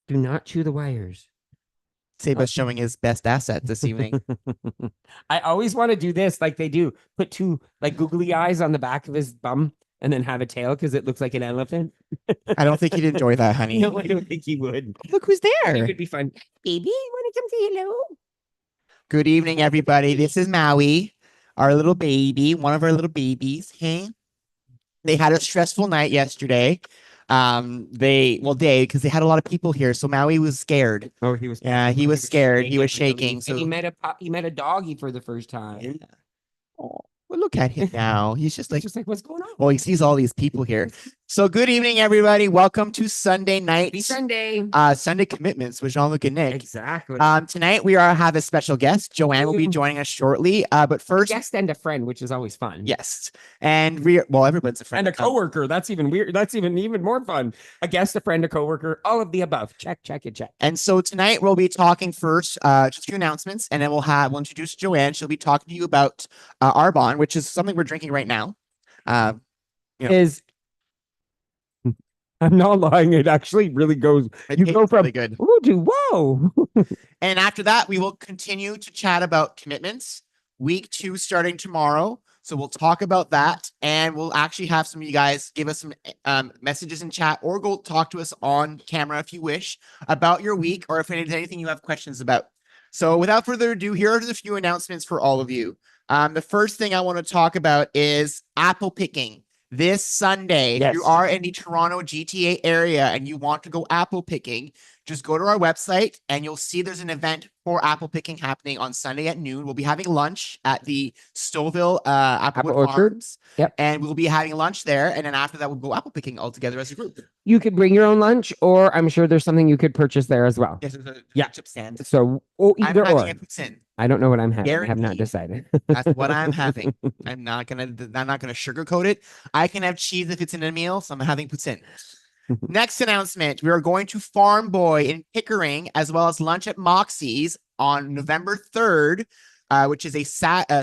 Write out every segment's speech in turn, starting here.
Do not chew the wires. Seba's showing his best asset this evening. I always want to do this like they do. Put two like googly eyes on the back of his bum and then have a tail because it looks like an elephant. I don't think he'd enjoy that, honey. No, I don't think he would. Look who's I think there. it'd be fun. Baby, want to come say hello? Good evening, everybody. This is Maui, our little baby, one of our little babies. Hey, they had a stressful night yesterday. Because they had a lot of people here, so Maui was scared. Oh, he was. Yeah, he was scared. He was shaking. And he So met he met a doggy for the first time. yeah. Oh, well, look at him now. He's just like, What's going on? well, he sees all these people here. So good evening, everybody. Welcome to Sunday night. Happy Sunday. Sunday commitments with Jean-Luc and Nick. Exactly. Tonight we have a special guest. Joanne will be joining us shortly. But first, a guest and a friend, which is always fun. yes, and everyone's a friend and a coworker. That's even weird. That's even more fun. A guest, a friend, a coworker, all of the above. Check. And so tonight we'll be talking first, just a few announcements, and then we'll introduce Joanne. She'll be talking to you about Arbonne, which is something we're drinking right now. Is I'm not lying. It actually really goes. You go from really good. Ooh to whoa. And after that, we will continue to chat about commitments. Week 2 starting tomorrow. So we'll talk about that, and we'll actually have some of you guys give us some messages in chat, or go talk to us on camera if you wish about your week, or if there's anything you have questions about. So without further ado, here are the few announcements for all of you. The first thing I want to talk about is apple picking. This Sunday, if you are in the Toronto GTA area and you want to go apple picking, just go to our website and you'll see there's an event for apple picking happening on Sunday at noon. We'll be having lunch at the Stouffville Applewood Farms. Yep. And we'll be having lunch there. And then after that, we'll go apple picking all together as a group. You could bring your own lunch, or I'm sure there's something you could purchase there as well. Yes, there's a chip stand. So either or. I don't know what I'm having. Guaranteed. I have not decided. That's what I'm having. I'm not gonna sugarcoat it. I can have cheese if it's in a meal, so I'm having poutine. Next announcement: we are going to Farm Boy in Pickering, as well as lunch at Moxie's on November 3rd. Which is a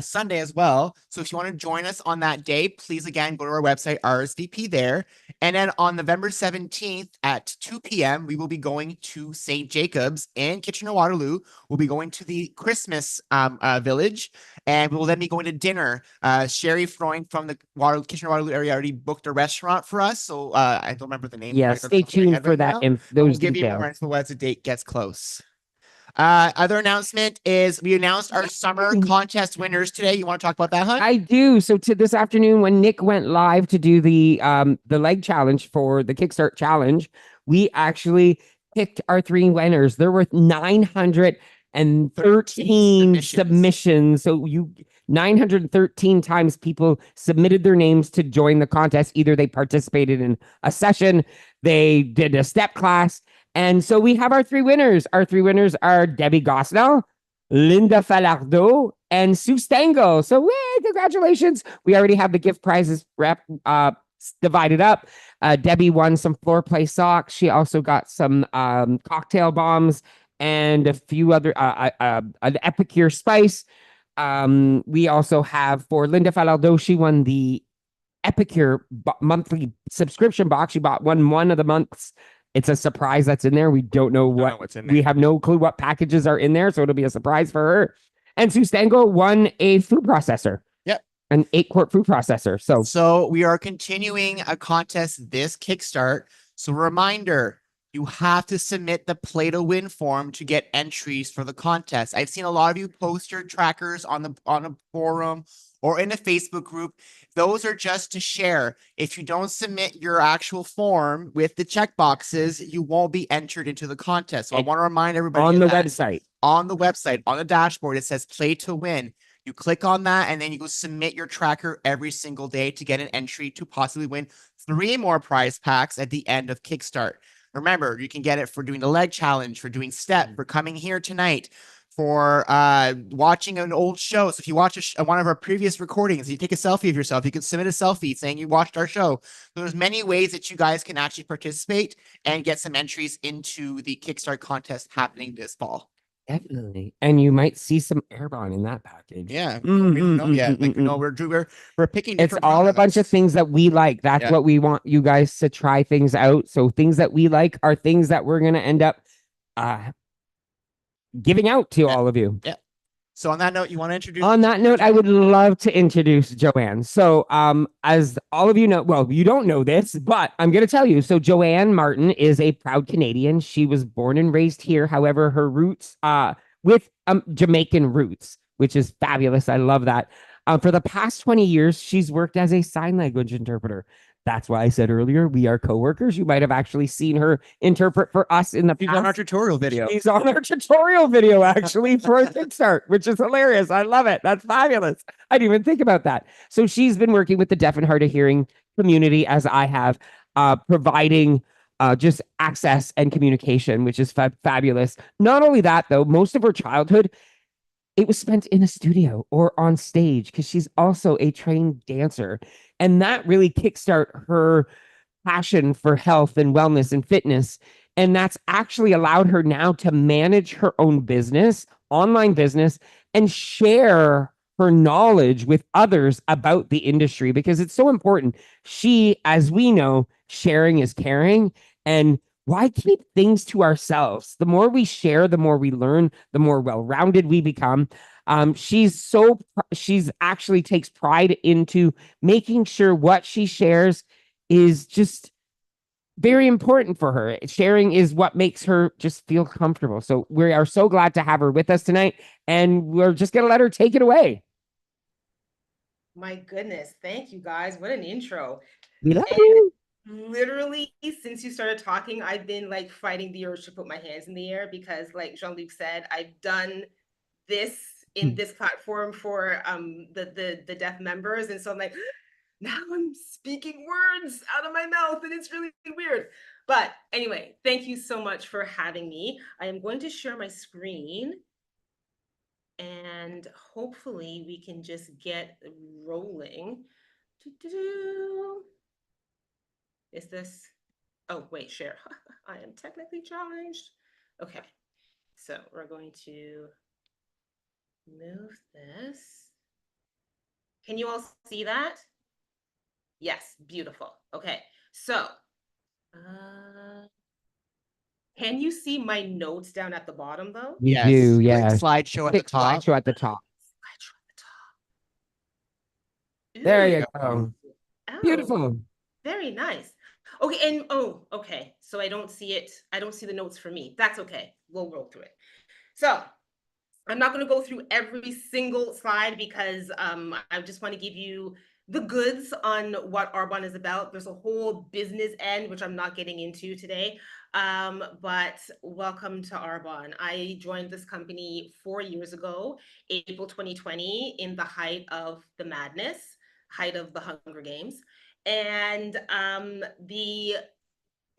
Sunday as well. So if you want to join us on that day, please again go to our website, RSVP there. And then on November 17th at 2 p.m., we will be going to St. Jacob's in Kitchener-Waterloo. We'll be going to the Christmas village, and we will then be going to dinner. Sherry Freund from the Kitchener-Waterloo area already booked a restaurant for us, so I don't remember the name. Yeah, stay tuned for that. Those give you more info as the date gets close. Other announcement is we announced our summer contest winners today. You want to talk about that, Hunt? I do. So to this afternoon, when Nick went live to do the leg challenge for the KickStart challenge, we actually picked our 3 winners. There were 913 submissions. So 913 times people submitted their names to join the contest. Either they participated in a session, they did a step class. And so we have our 3 winners. Our 3 winners are Debbie Gosnell, Linda Falardeau, and Sue Stengel. So congratulations. We already have the gift prizes divided up. Debbie won some floor play socks. She also got some cocktail bombs and a few other, an Epicure spice. We also have for Linda Falardeau, she won the Epicure monthly subscription box. She bought one of the months. It's a surprise that's in there. We don't know what's in there. We have no clue what packages are in there, so it'll be a surprise for her. And Sue Stengel won a food processor. Yep. An 8-quart food processor. So we are continuing a contest this Kickstart. So reminder, you have to submit the play to win form to get entries for the contest. I've seen a lot of you post your trackers on a forum or in a Facebook group. Those are just to share. If you don't submit your actual form with the check boxes, you won't be entered into the contest. So I want to remind everybody on the website, on the dashboard, it says play to win. You click on that and then you go submit your tracker every single day to get an entry to possibly win 3 more prize packs at the end of Kickstart. Remember, you can get it for doing the leg challenge, for doing step, for coming here tonight, for watching an old show. So if you watch one of our previous recordings, you take a selfie of yourself, you can submit a selfie saying you watched our show. So there's many ways that you guys can actually participate and get some entries into the Kickstart contest happening this fall. Definitely. And you might see some Arbonne in that package. Yeah, we don't know yet. Like, no, we're picking It's different all a bunch of products. things that we like. That's Yeah. what we want you guys to try things out. So things that we like are things that we're gonna end up uh giving out to Yeah. all of you. Yeah. So on that note, you want to introduce? On that note, I would love to introduce Joanne. So, as all of you know, well, you don't know this, but I'm going to tell you. So, Joanne Martin is a proud Canadian. She was born and raised here. However, her roots, with Jamaican roots, which is fabulous. I love that. For the past 20 years, she's worked as a sign language interpreter. That's why I said earlier we are coworkers. You might have actually seen her interpret for us in the She's past. on our tutorial video. She's on our tutorial video actually for KickStart, which is hilarious. I love it. That's fabulous. I didn't even think about that. So she's been working with the deaf and hard of hearing community as I have, providing just access and communication, which is fabulous. Not only that, though, most of her childhood it was spent in a studio or on stage because she's also a trained dancer, and that really kickstart her passion for health and wellness and fitness. And that's actually allowed her now to manage her own business, online business, and share her knowledge with others about the industry because it's so important. She, as we know, sharing is caring. And why keep things to ourselves? The more we share, the more we learn, the more well rounded we become. She's actually takes pride into making sure what she shares is just very important for her. Sharing is what makes her just feel comfortable. So we are so glad to have her with us tonight, and we're just going to let her take it away. My goodness. Thank you guys. What an intro. We love And you. literally, since you started talking, I've been like fighting the urge to put my hands in the air because, like Jean-Luc said, I've done this in this platform for the deaf members. And so I'm like, now I'm speaking words out of my mouth and it's really weird. But anyway, thank you so much for having me. I am going to share my screen and hopefully we can just get rolling. Is this, oh wait, share. I am technically challenged. Okay, so we're going to move this. Can you all see that? Yes, beautiful. Okay, so can you see my notes down at the bottom though? We Yes. do, Click yeah. slideshow at the top. Slideshow at the top. Ooh. There you go. Oh, Beautiful. very nice. Okay, and oh, okay. So I don't see it. I don't see the notes for me. That's okay. We'll roll through it. So I'm not going to go through every single slide because I just want to give you the goods on what Arbonne is about. There's a whole business end, which I'm not getting into today. But welcome to Arbonne. I joined this company 4 years ago, April 2020, in the height of the madness, height of the Hunger Games. And the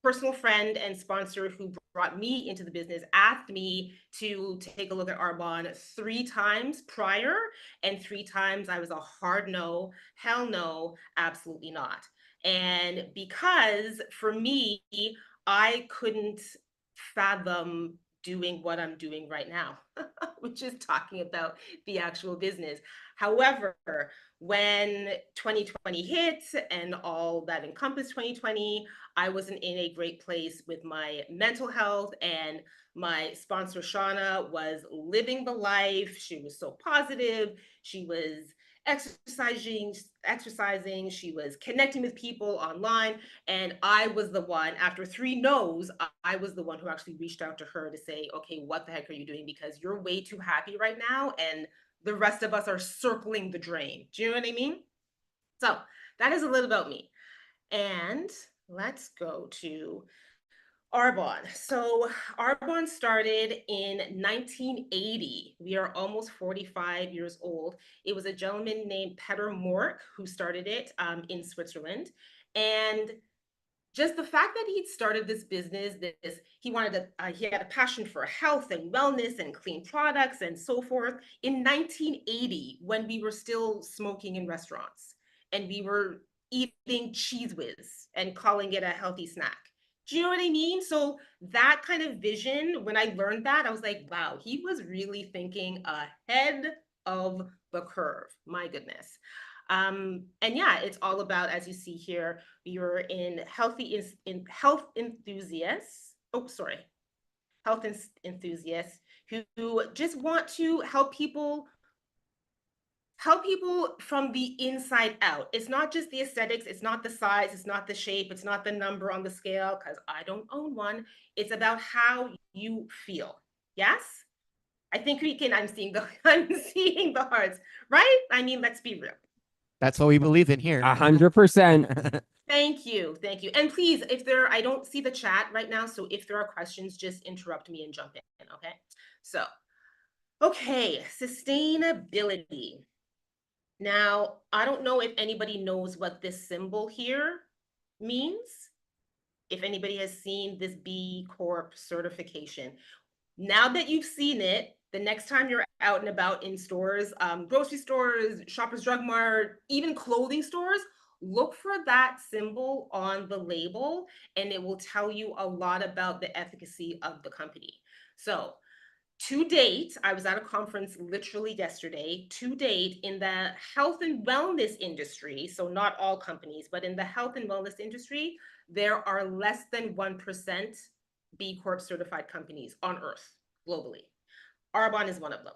personal friend and sponsor who brought me into the business asked me to take a look at Arbonne 3 times prior, and 3 times I was a hard no, hell no, absolutely not. And because for me, I couldn't fathom doing what I'm doing right now, which is talking about the actual business. However, when 2020 hit and all that encompassed 2020, I wasn't in a great place with my mental health, and my sponsor Shauna was living the life. She was so positive. She was exercising, she was connecting with people online, and I was the one, after 3 no's, I was the one who actually reached out to her to say, okay, what the heck are you doing? Because you're way too happy right now, and the rest of us are circling the drain. Do you know what I mean? So that is a little about me. And let's go to Arbonne. So Arbonne started in 1980. We are almost 45 years old. It was a gentleman named Peter Mork who started it in Switzerland. And just the fact that he'd started this business, he had a passion for health and wellness and clean products and so forth in 1980, when we were still smoking in restaurants and we were eating cheese whiz and calling it a healthy snack. Do you know what I mean? So that kind of vision, when I learned that, I was like, wow, he was really thinking ahead of the curve. My goodness. And yeah, it's all about, as you see here, you're in health enthusiasts. Oh, sorry, health enthusiasts who just want to help people from the inside out. It's not just the aesthetics, it's not the size, it's not the shape, it's not the number on the scale, because I don't own one. It's about how you feel. Yes? I think we can, I'm seeing the hearts, right? I mean, let's be real. That's what we believe in here. 100%. Thank you. Thank you. And please, I don't see the chat right now. So if there are questions, just interrupt me and jump in. Okay. So, okay. Sustainability. Now, I don't know if anybody knows what this symbol here means. If anybody has seen this B Corp certification. Now that you've seen it, the next time you're out and about in stores, grocery stores, Shoppers Drug Mart, even clothing stores, look for that symbol on the label, and it will tell you a lot about the efficacy of the company. So to date, I was at a conference literally yesterday. To date, in the health and wellness industry, so not all companies, but in the health and wellness industry, there are less than 1% B Corp certified companies on earth globally. Arbonne is one of them.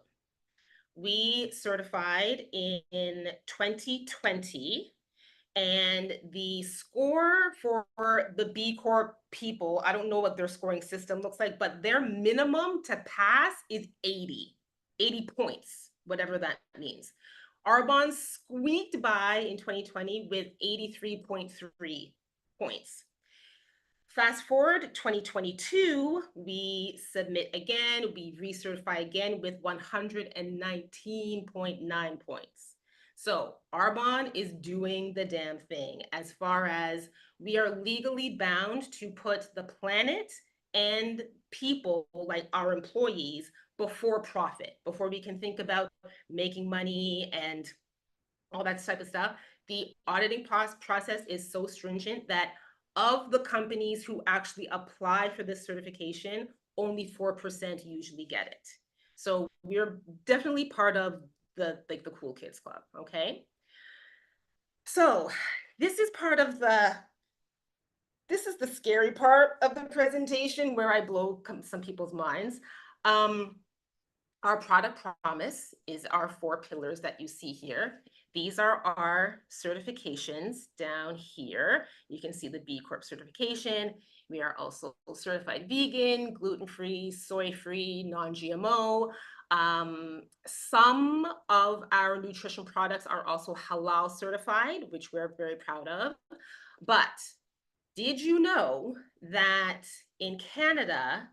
We certified in 2020, and the score for the B Corp people, I don't know what their scoring system looks like, but their minimum to pass is 80 points, whatever that means. Arbonne squeaked by in 2020 with 83.3 points. Fast forward 2022, we submit again, we recertify again with 119.9 points. So Arbonne is doing the damn thing as far as we are legally bound to put the planet and people like our employees before profit, before we can think about making money and all that type of stuff. The auditing process is so stringent that of the companies who actually apply for this certification, only 4% usually get it. So we're definitely part of the cool kids club, okay? So this is the scary part of the presentation where I blow some people's minds. Our product promise is our 4 pillars that you see here. These are our certifications down here. You can see the B Corp certification. We are also certified vegan, gluten-free, soy-free, non-GMO. Some of our nutrition products are also halal certified, which we're very proud of. But did you know that in Canada,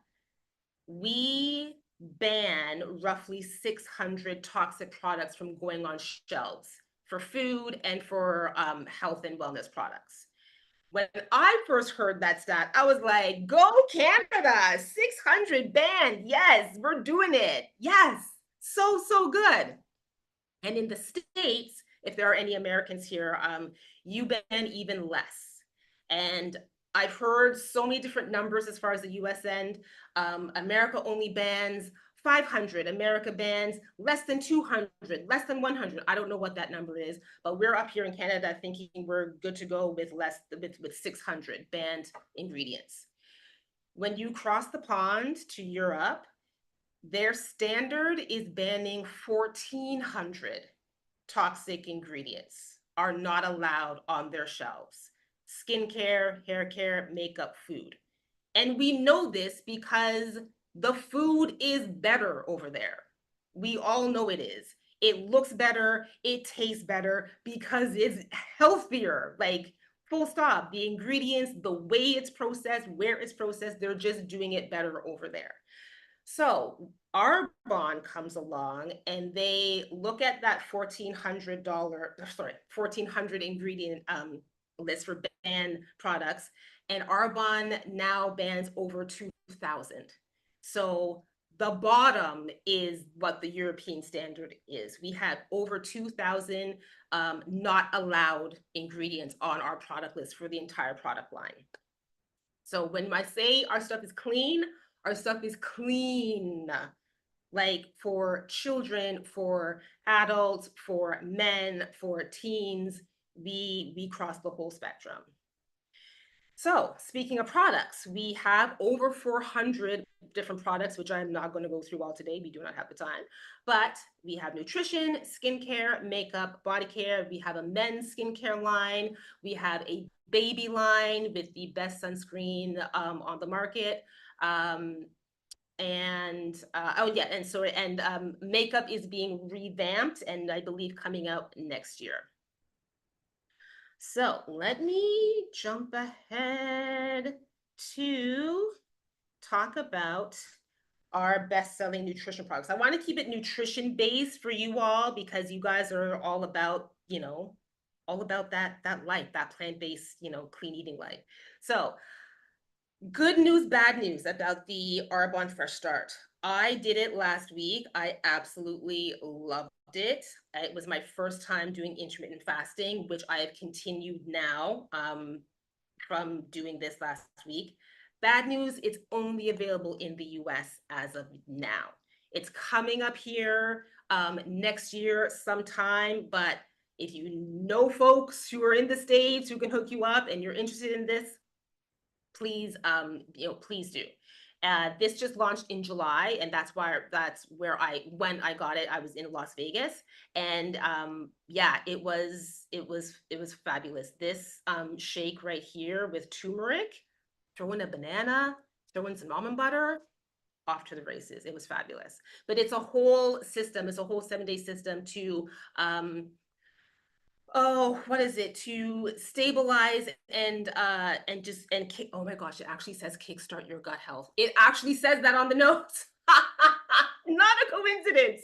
we ban roughly 600 toxic products from going on shelves for food and for health and wellness products? When I first heard that stat, I was like, go Canada, 600 banned. Yes, we're doing it. Yes, so good. And in the States, if there are any Americans here, you ban even less. And I've heard so many different numbers as far as the US end. America only bans 500, America bans less than 200, less than 100. I don't know what that number is, but we're up here in Canada thinking we're good to go with with 600 banned ingredients. When you cross the pond to Europe, their standard is banning 1,400 toxic ingredients are not allowed on their shelves. Skincare, hair care, makeup, food. And we know this because the food is better over there. We all know it is. It looks better, it tastes better because it's healthier. Like, full stop. The ingredients, the way it's processed, where it's processed, they're just doing it better over there. So Arbonne comes along and they look at that $1,400 ingredient list for banned products, and Arbonne now bans over 2,000. So the bottom is what the European standard is. We have over 2,000 not allowed ingredients on our product list for the entire product line. So when I say our stuff is clean, our stuff is clean. Like for children, for adults, for men, for teens, we cross the whole spectrum. So speaking of products, we have over 400 different products, which I'm not going to go through all today. We do not have the time, but we have nutrition, skincare, makeup, body care. We have a men's skincare line. We have a baby line with the best sunscreen on the market. Makeup is being revamped and I believe coming out next year. So let me jump ahead to talk about our best-selling nutrition products. I want to keep it nutrition based for you all because you guys are all about, all about that life, that plant-based, clean eating life. So good news, bad news about the Arbonne Fresh Start. I did it last week. I absolutely loved it. It was my first time doing intermittent fasting, which I have continued now from doing this last week. Bad news, it's only available in the US as of now. It's coming up here next year sometime, but if you know folks who are in the States who can hook you up and you're interested in this, please, please do. This just launched in July, and that's where when I got it, I was in Las Vegas, and yeah, it was fabulous. This shake right here with turmeric, throw in a banana, throw in some almond butter, off to the races. It was fabulous. But it's a whole system. It's a whole 7-day system to what is it, to stabilize and kick. Oh my gosh, it actually says kickstart your gut health. It actually says that on the notes. Not a coincidence.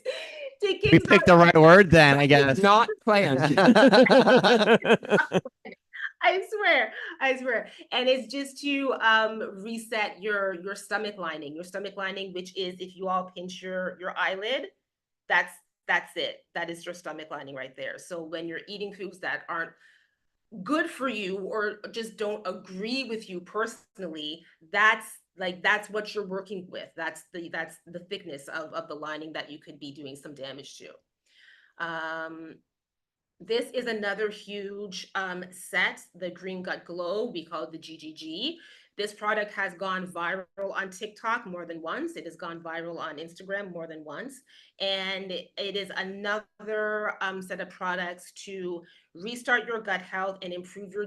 We picked the right word then, I guess. Not planned. I swear. And it's just to reset your stomach lining, which is, if you all pinch your eyelid, that's it. That is your stomach lining right there. So when you're eating foods that aren't good for you or just don't agree with you personally, that's what you're working with. That's the thickness of the lining that you could be doing some damage to. This is another huge set, the Green Gut Glow. We call it the GGG. This product has gone viral on TikTok more than once. It has gone viral on Instagram more than once. And it is another set of products to restart your gut health and improve your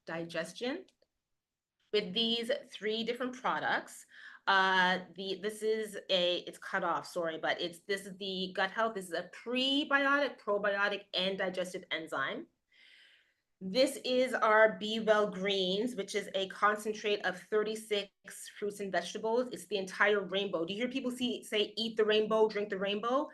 digestion. With these 3 different products, it's cut off, sorry, but this is the gut health. This is a prebiotic, probiotic, and digestive enzyme. This is our Be Well Greens, which is a concentrate of 36 fruits and vegetables. It's the entire rainbow. Do you hear people say eat the rainbow, drink the rainbow?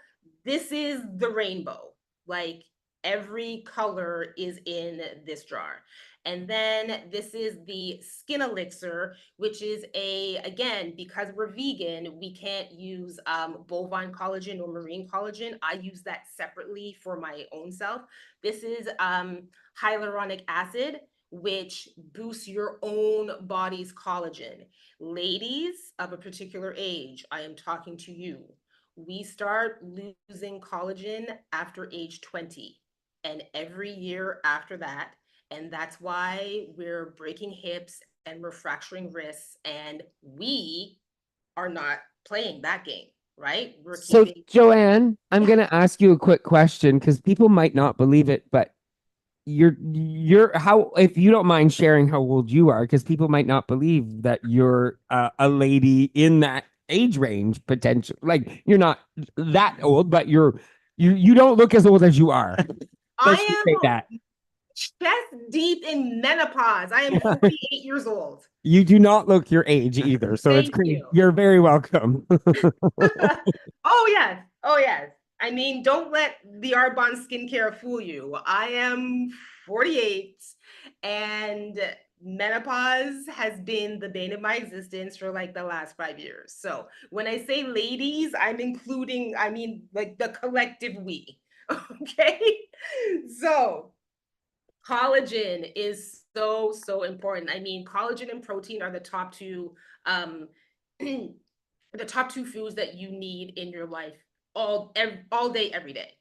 This is the rainbow. Like, every color is in this jar. And then this is the Skin Elixir, which is again, because we're vegan, we can't use bovine collagen or marine collagen. I use that separately for my own self. This is hyaluronic acid, which boosts your own body's collagen. Ladies of a particular age, I am talking to you. We start losing collagen after age 20 and every year after that. And that's why we're breaking hips and we're fracturing wrists, and we are not playing that game, right? So, Joanne, I'm going to ask you a quick question because people might not believe it, but you're how, if you don't mind sharing how old you are, because people might not believe that you're a lady in that age range potential. Like, you're not that old, but you don't look as old as you are. I am that. Chest deep in menopause. I am 48 years old. You do not look your age either, so it's great. You're very welcome. Oh yes. I mean, don't let the Arbonne skincare fool you. I am 48 and menopause has been the bane of my existence for like the last 5 years. So when I say ladies, I mean like the collective we. Okay. So collagen is so important. I mean, collagen and protein are the top two the top two foods that you need in your life all day, every day.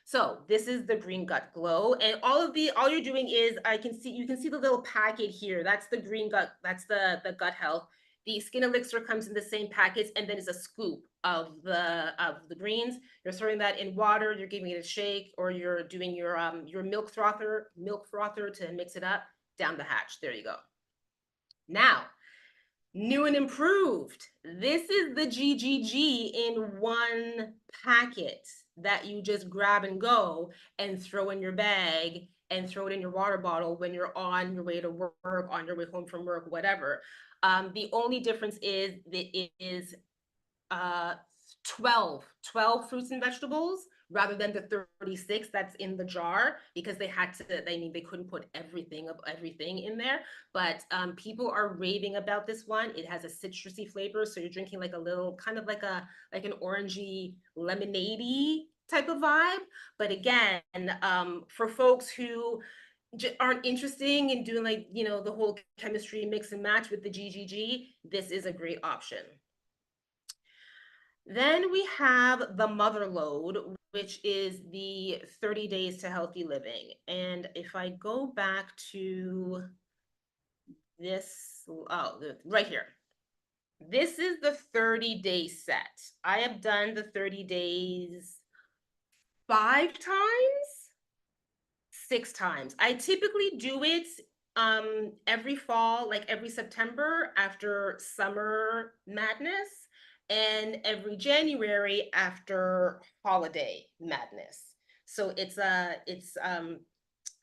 So this is the Green Gut Glow, and all you're doing is you can see the little packet here. That's the Green Gut. That's the gut health. The skin elixir comes in the same packets, and then it's a scoop of the greens. You're throwing that in water. You're giving it a shake, or you're doing your milk frother to mix it up down the hatch. There you go. Now, new and improved. This is the GGG in one packet that you just grab and go and throw in your bag and throw it in your water bottle when you're on your way to work, on your way home from work, whatever. The only difference is that it is 12 fruits and vegetables rather than the 36 that's in the jar, because they couldn't put everything in there. But people are raving about this one. It has a citrusy flavor, so you're drinking like a little kind of like an orangey lemonade-y type of vibe. But again, for folks who aren't interested in doing the whole chemistry mix and match with the GGG, this is a great option. Then we have the Mother Load, which is the 30 days to healthy living. And if I go back to this, right here. This is the 30-day set. I have done the 30 days 5 times, 6 times. I typically do it every fall, like every September after summer madness, and every January after holiday madness. So it's a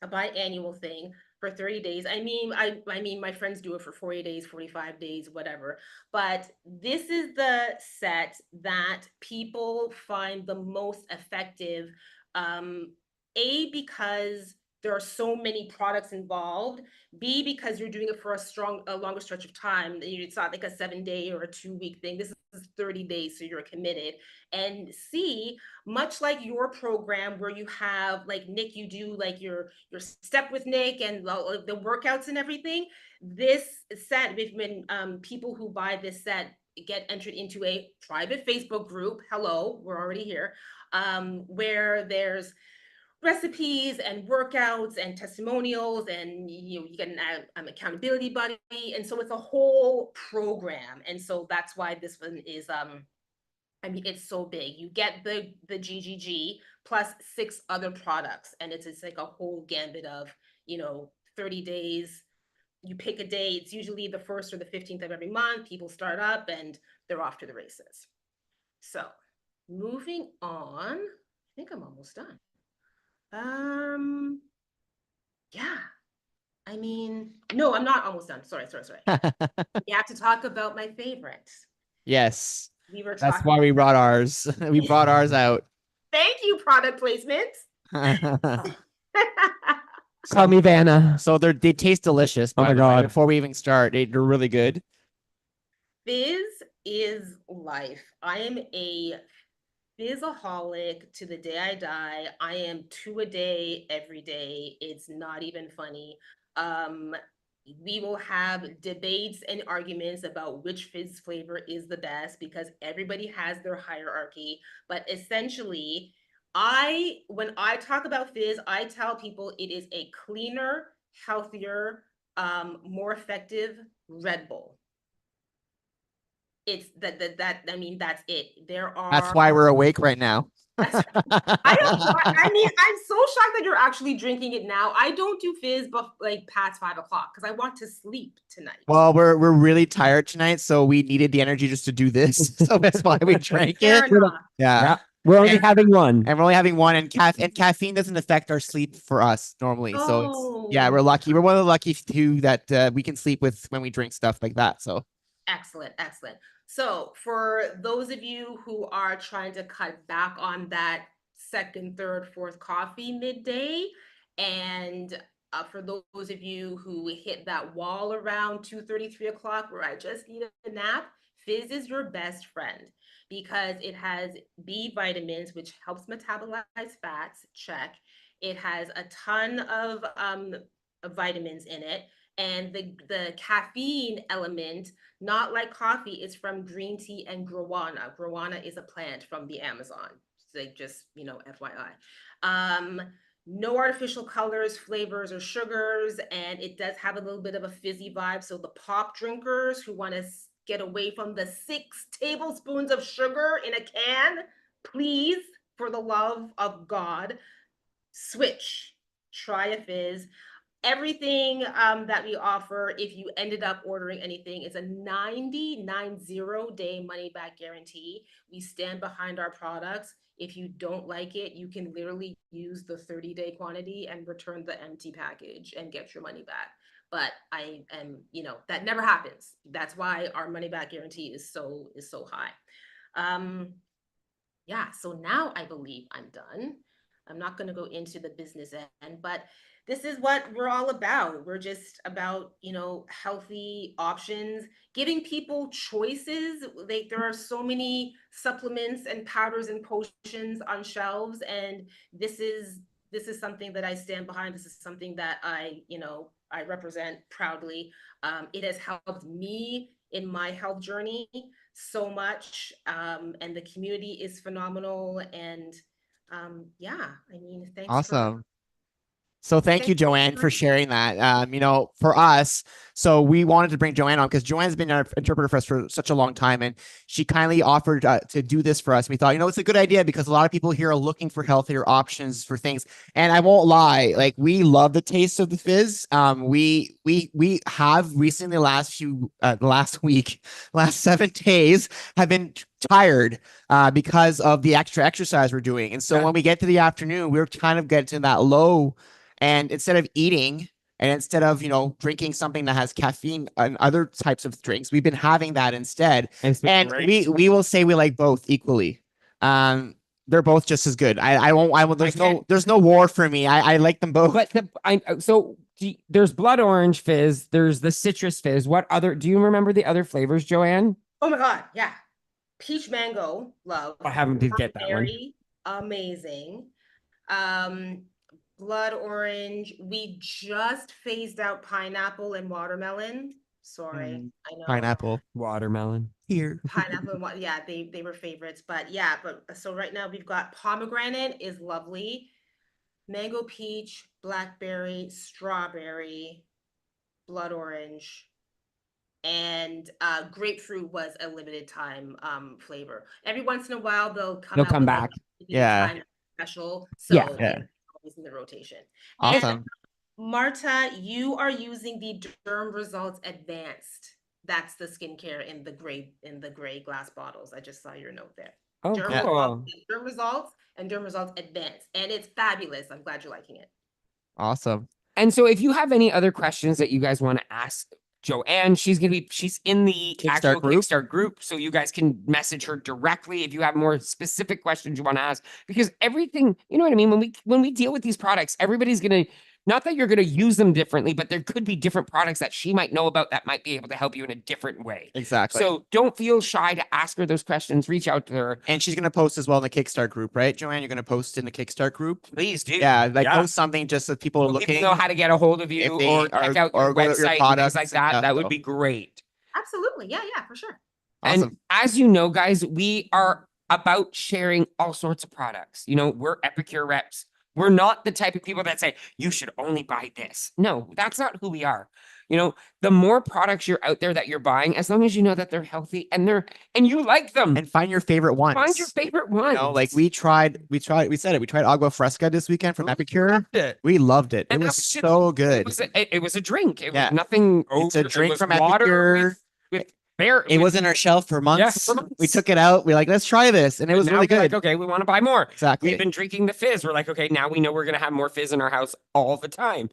biannual thing for 30 days. I mean, my friends do it for 40 days, 45 days, whatever. But this is the set that people find the most effective. A, because there are so many products involved. B, because you're doing it for a longer stretch of time. It's not like a 7-day or a 2-week thing. This is 30 days, so you're committed. And C, much like your program where you have, like Nick, you do like your step with Nick and the workouts and everything. This set, when people who buy this set get entered into a private Facebook group. Hello, we're already here. Where there's recipes and workouts and testimonials, and you get an accountability buddy, and so it's a whole program. And so that's why this one is it's so big. You get the GGG plus 6 other products, and it's like a whole gambit of 30 days. You pick a day. It's usually the 1st or the 15th of every month. People start up and they're off to the races. So moving on, I think I'm almost done. Yeah. I mean, no, I'm not almost done. Sorry. We have to talk about my favorite. Yes. That's why we brought ours. We brought ours out. Thank you, product placement. Call me Vanna. So they taste delicious. Oh my God. Before we even start, they're really good. Fizz is life. I am a Fizzaholic to the day I die. I am 2 a day every day. It's not even funny. We will have debates and arguments about which fizz flavor is the best, because everybody has their hierarchy. But essentially, when I talk about fizz, I tell people it is a cleaner, healthier, more effective Red Bull. It's that's it. That's why we're awake right now. I'm so shocked that you're actually drinking it now. I don't do fizz past 5 o'clock because I want to sleep tonight. Well, we're really tired tonight, so we needed the energy just to do this. So that's why we drank it. Yeah. We're only having one. And we're only having one, and caffeine doesn't affect our sleep for us normally. So we're lucky. We're one of the lucky few that we can sleep with when we drink stuff like that. So excellent. So for those of you who are trying to cut back on that 2nd, 3rd, 4th coffee midday, and for those of you who hit that wall around 2:30, 3 o'clock where I just need a nap, Fizz is your best friend because it has B vitamins, which helps metabolize fats, check. It has a ton of vitamins in it. And the caffeine element, not like coffee, is from green tea and guarana. Guarana is a plant from the Amazon. So just, FYI. No artificial colors, flavors, or sugars, and it does have a little bit of a fizzy vibe. So the pop drinkers who want to get away from the 6 tablespoons of sugar in a can, please, for the love of God, switch. Try a fizz. Everything that we offer, if you ended up ordering anything, is a 90-day money back guarantee. We stand behind our products. If you don't like it, you can literally use the 30-day quantity and return the empty package and get your money back. But I am, that never happens. That's why our money back guarantee is so high. Yeah, so now I believe I'm done. I'm not going to go into the business end, but this is what we're all about. We're just about, healthy options, giving people choices. There are so many supplements and powders and potions on shelves, and this is something that I stand behind. This is something that I represent proudly. It has helped me in my health journey so much, and the community is phenomenal. And yeah, thanks Awesome. So thank you, Thank you. Joanne, for sharing that. For us, so we wanted to bring Joanne on because Joanne's been our interpreter for us for such a long time, and she kindly offered to do this for us. We thought, it's a good idea because a lot of people here are looking for healthier options for things. And I won't lie, like we love the taste of the fizz. We have recently last 7 days have been tired because of the extra exercise we're doing. And so when we get to the afternoon, we're kind of getting to that low. And instead of eating and instead of, drinking something that has caffeine and other types of drinks, we've been having that instead. And we will say we like both equally. They're both just as good. There's no war for me. I like them both. But there's blood orange fizz. There's the citrus fizz. Do you remember the other flavors, Joanne? Oh my God. Yeah. Peach mango, love. I haven't did get that one. Amazing. Blood orange. We just phased out pineapple and watermelon. Sorry, I know. Pineapple, watermelon. Here. Pineapple and yeah, they were favorites. But yeah, so right now we've got pomegranate is lovely, mango, peach, blackberry, strawberry, blood orange, and grapefruit was a limited time flavor. Every once in a while they'll come back. Yeah. Special. So yeah. Always in the rotation. Awesome. And Marta, you are using the Derm Results Advanced. That's the skincare in the gray glass bottles. I just saw your note there. Oh, cool. Derm Results and Derm Results Advanced. And it's fabulous. I'm glad you're liking it. Awesome. And so if you have any other questions that you guys want to ask Joanne, she's in the actual KickStart group. So you guys can message her directly if you have more specific questions you want to ask, because everything, you know what I mean? When we deal with these products, everybody's going to, not that you're going to use them differently, but there could be different products that she might know about that might be able to help you in a different way. Exactly. So don't feel shy to ask her those questions. Reach out to her. And she's going to post as well in the KickStart group, right, Joanne? You're going to post in the KickStart group? Please do. Yeah, post something just so people are looking. People know how to get a hold of you or check out your website and things like that. That would be great. Absolutely. Yeah, for sure. Awesome. And as you know, guys, we are about sharing all sorts of products. We're Epicure reps. We're not the type of people that say, you should only buy this. No, that's not who we are. The more products you're out there that you're buying, as long as you know that they're healthy and you like them. And find your favorite ones. Find your favorite ones. We said it. We tried Agua Fresca this weekend from Epicure. We loved it. It was so good. It was a drink. It was nothing. It's a drink from Epicure. It was in our shelf for months. Yes, for months. We took it out. We're like, let's try this. And it was really good. Like, okay, we want to buy more. Exactly. We've been drinking the fizz. We're like, okay, now we know we're going to have more fizz in our house all the time.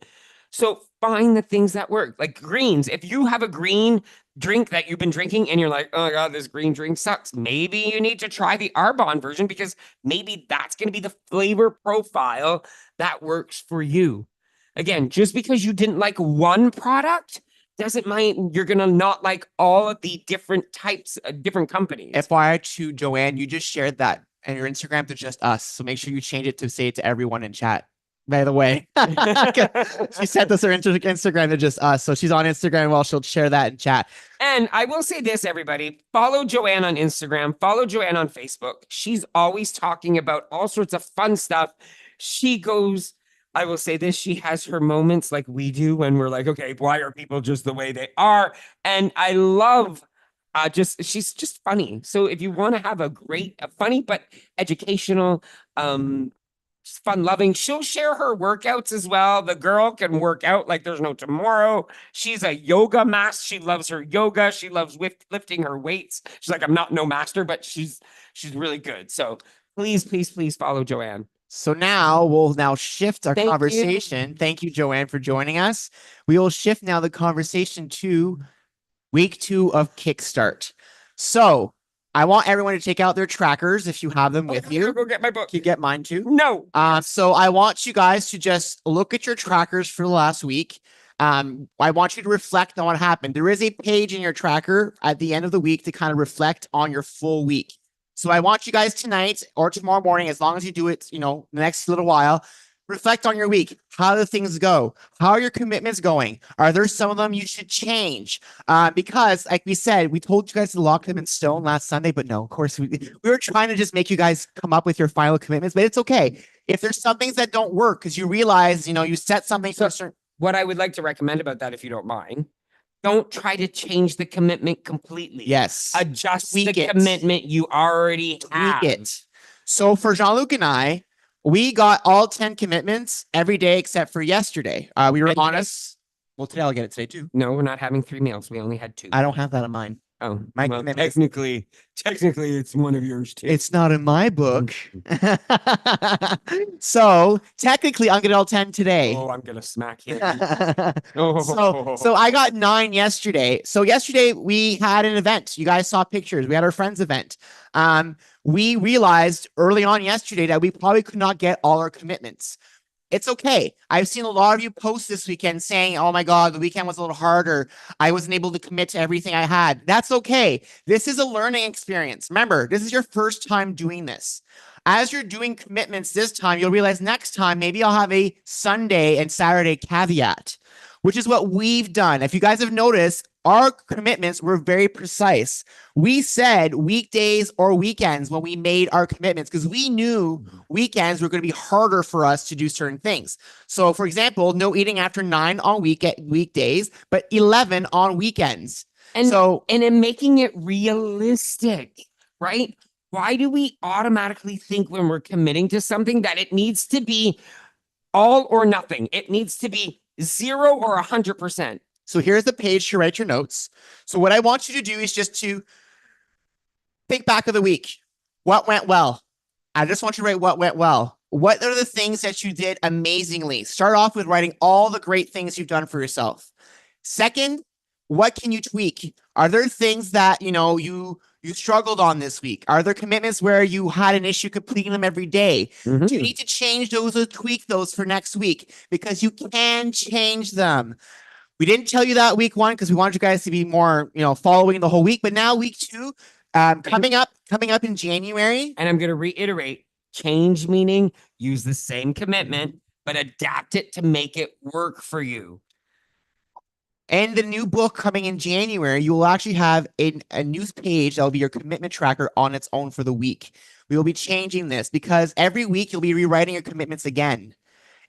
So find the things that work, like greens. If you have a green drink that you've been drinking and you're like, oh my God, this green drink sucks, maybe you need to try the Arbonne version, because maybe that's going to be the flavor profile that works for you. Again, just because you didn't like one product doesn't mean you're going to not like all of the different types of different companies. FYI to Joanne, you just shared that and your Instagram to just us. So make sure you change it to say it to everyone in chat. by the way. She sent us her Instagram to just us. So she's on Instagram. Well, she'll share that in chat. And I will say this, everybody, follow Joanne on Instagram, follow Joanne on Facebook. She's always talking about all sorts of fun stuff. She goes, I will say this, she has her moments like we do when we're like, okay, why are people just the way they are? And I love she's just funny. So if you want to have a funny but educational, fun loving, she'll share her workouts as well. The girl can work out like there's no tomorrow. She's a yoga master. She loves her yoga. She loves lifting her weights. She's like, I'm not no master, but she's really good. So please follow Joanne. So now we'll shift our Thank you. conversation. Thank you, Joanne, for joining us. We will shift now the conversation to week 2 of KickStart. So I want everyone to take out their trackers if you have them with you. Go get my book. You get mine too? No. So I want you guys to just look at your trackers for the last week. I want you to reflect on what happened. There is a page in your tracker at the end of the week to kind of reflect on your full week. So I want you guys tonight or tomorrow morning, as long as you do it, the next little while, reflect on your week. How do things go? How are your commitments going? Are there some of them you should change? Because like we said, we told you guys to lock them in stone last Sunday, but no, of course, we were trying to just make you guys come up with your final commitments, but it's okay. If there's some things that don't work, because you realize, you set something for a certain. What I would like to recommend about that, if you don't mind, don't try to change the commitment completely. Yes. Adjust Tweak the it. commitment you already have. Tweak it. So for Jean-Luc and I, we got all 10 commitments every day except for yesterday. We were honest. Well, today I'll get it today too. No, we're not having 3 meals. We only had 2. I don't have that in mine. Oh, my well, commitment. Technically, it's one of yours too. It's not in my book. So technically, I'm getting all 10 today. Oh, I'm gonna smack you. So I got 9 yesterday. So yesterday we had an event. You guys saw pictures. We had our friends event. We realized early on yesterday that we probably could not get all our commitments. It's okay. I've seen a lot of you post this weekend saying, oh my God, the weekend was a little harder. I wasn't able to commit to everything I had. That's okay. This is a learning experience. Remember, this is your first time doing this. As you're doing commitments this time, you'll realize next time, maybe I'll have a Sunday and Saturday caveat, which is what we've done. If you guys have noticed, our commitments were very precise. We said weekdays or weekends when we made our commitments because we knew weekends were going to be harder for us to do certain things. So, for example, no eating after 9 on weekdays, but 11 on weekends. And in making it realistic, right? Why do we automatically think when we're committing to something that it needs to be all or nothing? It needs to be 0 or 100%. So here's the page to write your notes. So what I want you to do is just to think back of the week. What went well? I just want you to write what went well. What are the things that you did amazingly? Start off with writing all the great things you've done for yourself. Second, what can you tweak? Are there things that, you struggled on this week? Are there commitments where you had an issue completing them every day? Mm-hmm. Do you need to change those or tweak those for next week? Because you can change them. We didn't tell you that week 1 because we wanted you guys to be more, following the whole week. But now week 2, coming up in January. And I'm going to reiterate, change meaning use the same commitment, but adapt it to make it work for you. And the new book coming in January, you will actually have a news page that will be your commitment tracker on its own for the week. We will be changing this because every week you'll be rewriting your commitments again.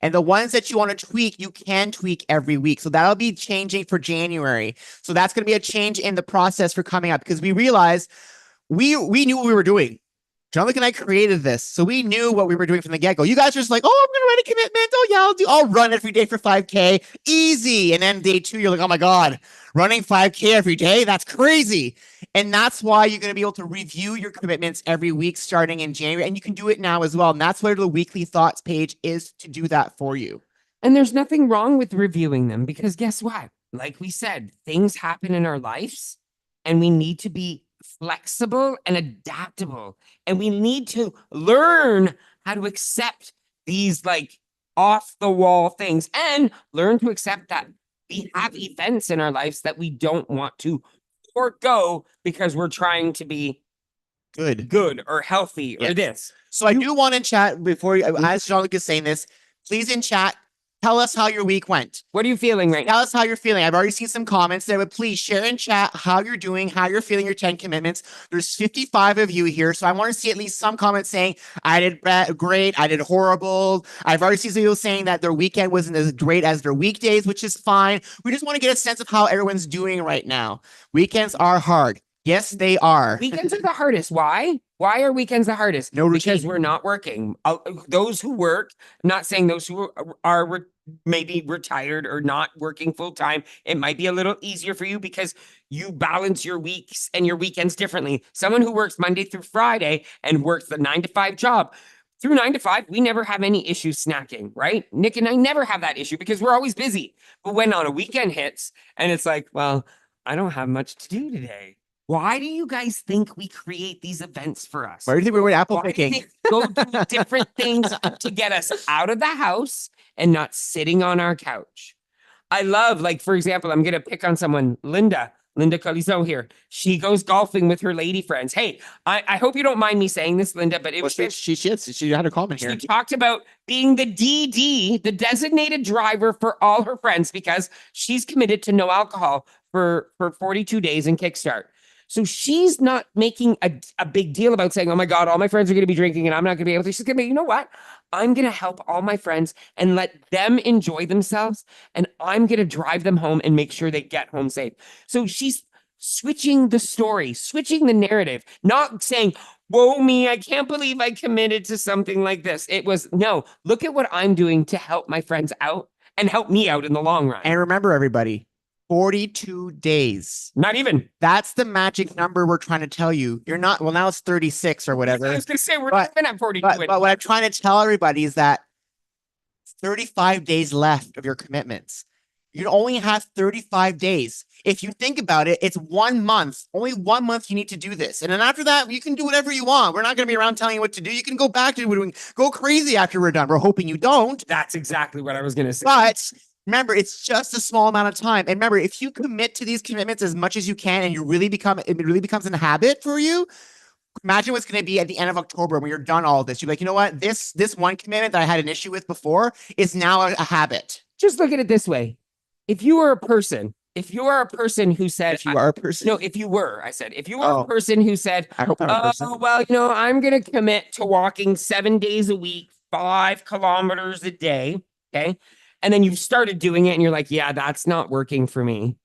And the ones that you want to tweak, you can tweak every week. So that'll be changing for January. So that's going to be a change in the process for coming up because we realized we knew what we were doing. Jean-Luc and I created this. So we knew what we were doing from the get-go. You guys are just like, oh, I'm going to write a commitment. Oh, yeah, I'll run every day for 5K. Easy. And then day 2, you're like, oh my God, running 5K every day? That's crazy. And that's why you're going to be able to review your commitments every week starting in January. And you can do it now as well. And that's where the weekly thoughts page is to do that for you. And there's nothing wrong with reviewing them because guess what? Like we said, things happen in our lives and we need to be flexible and adaptable. And we need to learn how to accept these like off the wall things and learn to accept that we have events in our lives that we don't want to forego because we're trying to be good or healthy or this. So I do want to chat before you, as Jean-Luc is saying this, please in chat, tell us how your week went. What are you feeling right now? Tell us how you're feeling. I've already seen some comments there, but please share in chat how you're doing, how you're feeling your 10 commitments. There's 55 of you here, so I want to see at least some comments saying, I did great, I did horrible. I've already seen some people saying that their weekend wasn't as great as their weekdays, which is fine. We just want to get a sense of how everyone's doing right now. Weekends are hard. Yes, they are. Weekends are the hardest. Why? Why are weekends the hardest? No Because routine. we're not working. Those who work, I'm not saying those who are maybe retired or not working full time, it might be a little easier for you because you balance your weeks and your weekends differently. Someone who works Monday through Friday and works the 9 to 5 job, through 9 to 5, we never have any issues snacking, right? Nick and I never have that issue because we're always busy. But when on a weekend hits and it's like, well, I don't have much to do today. Why do you guys think we create these events for us? Why do you think we're going apple Why do you picking? think go do different things to get us out of the house and not sitting on our couch? I love, like, for example, I'm going to pick on someone, Linda Calizo here. She goes golfing with her lady friends. Hey, I hope you don't mind me saying this, Linda, but it was She had a comment here. she talked about being the DD, the designated driver for all her friends because she's committed to no alcohol for 42 days in KickStart. So she's not making a big deal about saying, oh my God, all my friends are going to be drinking and I'm not going to be able to. She's going to be, you know what? I'm going to help all my friends and let them enjoy themselves. And I'm going to drive them home and make sure they get home safe. So she's switching the story, switching the narrative, not saying, whoa, me, I can't believe I committed to something like this. It was, no, look at what I'm doing to help my friends out and help me out in the long run. And remember, everybody, 42 days. Not even. That's the magic number we're trying to tell you. You're not, well, now it's 36 or whatever. I was going to say, we're But- not even at 42. But what I'm trying to tell everybody is that 35 days left of your commitments. You only have 35 days. If you think about it, it's 1 month. Only 1 month you need to do this. And then after that, you can do whatever you want. We're not going to be around telling you what to do. You can go back to doing, go crazy after we're done. We're hoping you don't. That's exactly what I was going to say. But remember, it's just a small amount of time. And remember, if you commit to these commitments as much as you can and it really becomes a habit for you, imagine what's going to be at the end of October when you're done all this. You're like, you know what? This one commitment that I had an issue with before is now a habit. Just look at it this way. If you are a person who said, If you are a person. no, if you were, I said, if you were Oh. a person who said, I hope I'm a person. oh, well, you know, I'm going to commit to walking 7 days a week, 5 kilometers a day. Okay. And then you've started doing it and you're like, yeah, that's not working for me.